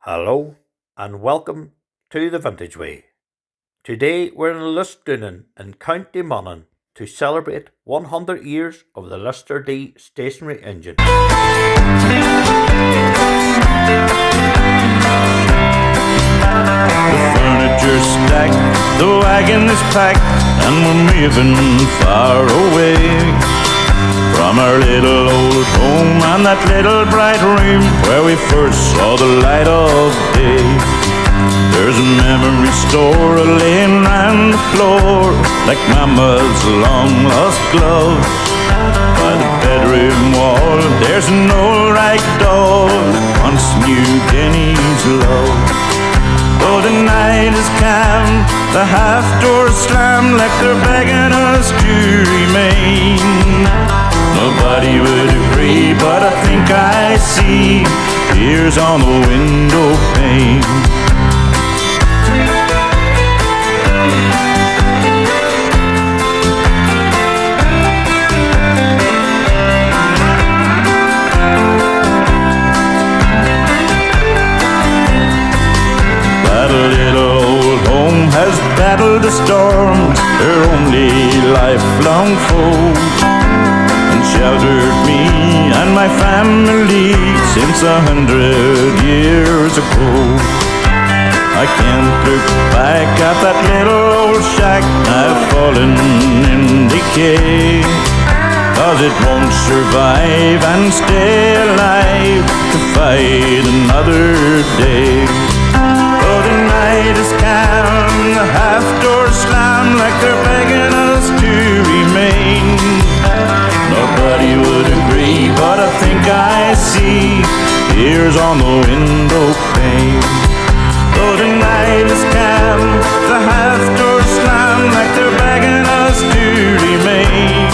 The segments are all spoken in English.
Hello and welcome to the Vintage Way. Today we're in Lisdoonan in County Monaghan to celebrate 100 years of the Lister D stationary engine. The furniture's stacked, the wagon is packed, and we're moving far away from our little old home and that little bright room where we first saw the light of day. There's a memory store laying round the floor like Mama's long lost glove. By the bedroom wall there's an old rag doll that once knew Jenny's love. Oh, the night is calm, the half doors slam like they're begging us to remain. Nobody would agree, but I think I see tears on the window pane. That little old home has battled the storms, her only lifelong foe, and sheltered me and my family since 100 years ago. I can't look back at that little old shack now fallen in decay, 'cause it won't survive and stay alive to fight another day. Oh, the night is calm, the half doors slam like they're begging us to remain. Nobody would agree, but I think I see tears on the window pane. Oh, the night is calm, the half doors slam like they're begging us to remain.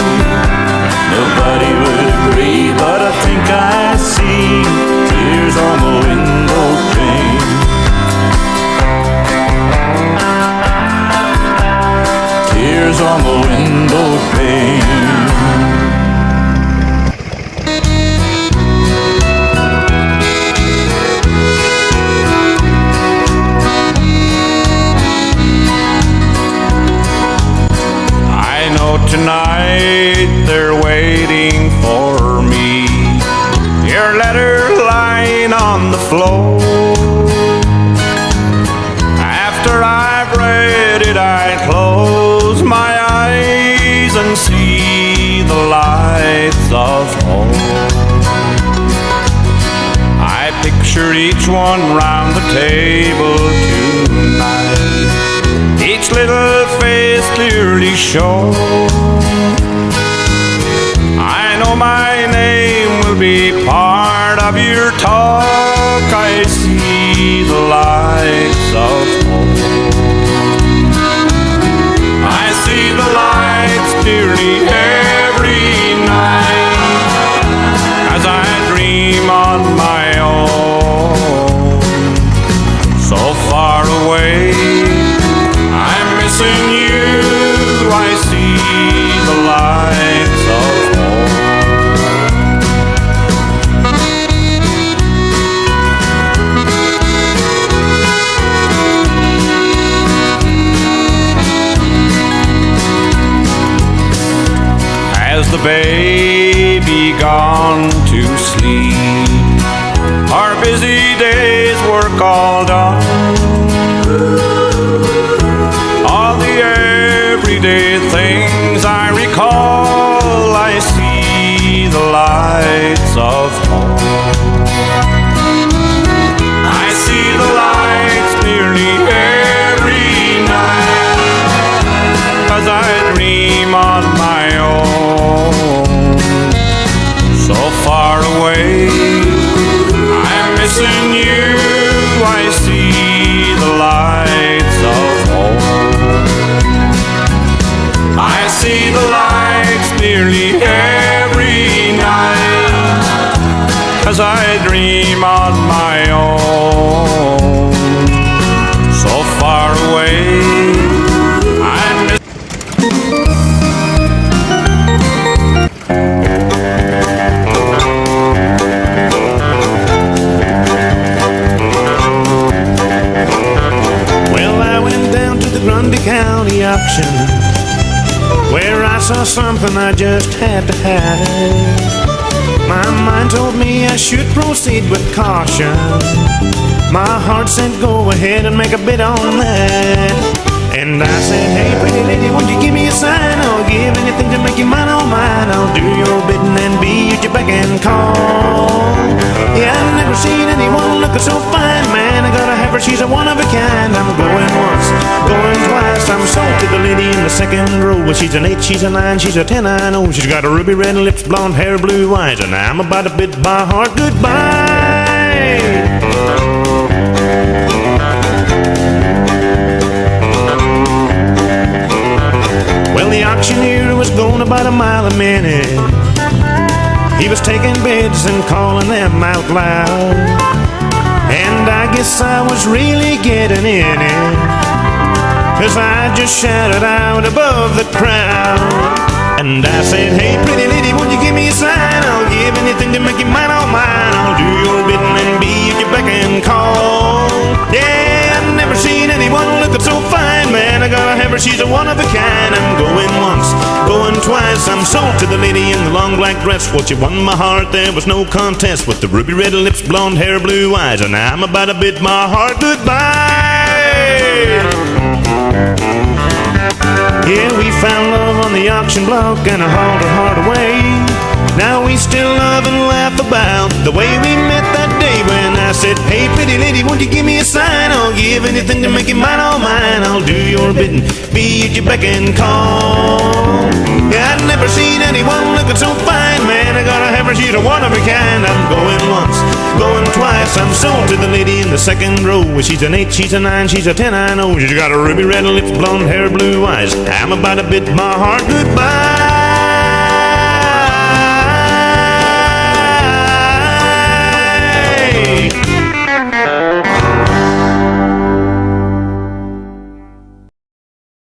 Nobody would agree, but I think I see tears on the window pane. Tears on the window pane. I know tonight they're waiting for me, your letter lying on the floor. After I've read it, I close my eyes and see the lights of home. I picture each one round the table tonight, each little face clearly shown. I know my name will be part of your talk. I see the lights of home. I see the lights clearly every night as I dream on my own. So far away, I'm missing you. I see the lights of home. Has the baby gone to sleep? Our busy days work all done? All the everyday things I recall, I see the lights of home. I see the lights nearly every night as I dream on my own. So far away, I'm missing you. I see the lights of home. I see the lights nearly every night auction, where I saw something I just had to have. My mind told me I should proceed with caution. My heart said go ahead and make a bid on that. And I said, hey pretty lady, won't you give me a sign? I'll give anything to make you mine, oh mine. I'll do your bidding and be at your beck and call. Yeah, I've never seen anyone looking so fine, man. I gotta have her, she's a one of a kind. I'm going once, going twice. I'm sold to the lady in the second row. Well, she's an 8, she's a 9, she's a 10, I know. She's got a ruby red lips, blonde hair, blue eyes, and I'm about to bid my heart goodbye. Well, the auctioneer was going about a mile a minute. He was taking bids and calling them out loud. And I guess I was really getting in it, 'cause I just shouted out above the crowd. And I said, hey pretty lady, won't you give me a sign? I'll give anything to make you mine, oh mine. I'll do your bidding and be at your beck and call. Yeah, I've never seen anyone looking so fine, man. I gotta have her, she's a one of a kind. I'm going once, going twice. I'm sold to the lady in the long black dress. Well, she won my heart, there was no contest. With the ruby red lips, blonde hair, blue eyes, and I'm about to bid my heart goodbye. Yeah, we found love on the auction block and I hauled her heart away. Now we still love and laugh about the way we met that day when I said, hey pretty lady, won't you give me a sign? I'll give anything to make you mine, oh mine. I'll do your bidding, be at your beck and call. Yeah, I've never seen anyone looking so fine, man. I gotta have her, she's a one of a kind. I'm going once, going twice. I'm sold to the lady in the second row. She's an 8, she's a 9, she's a 10, I know. She's got a ruby red lips, blonde hair, blue eyes. I'm about to bid my heart goodbye.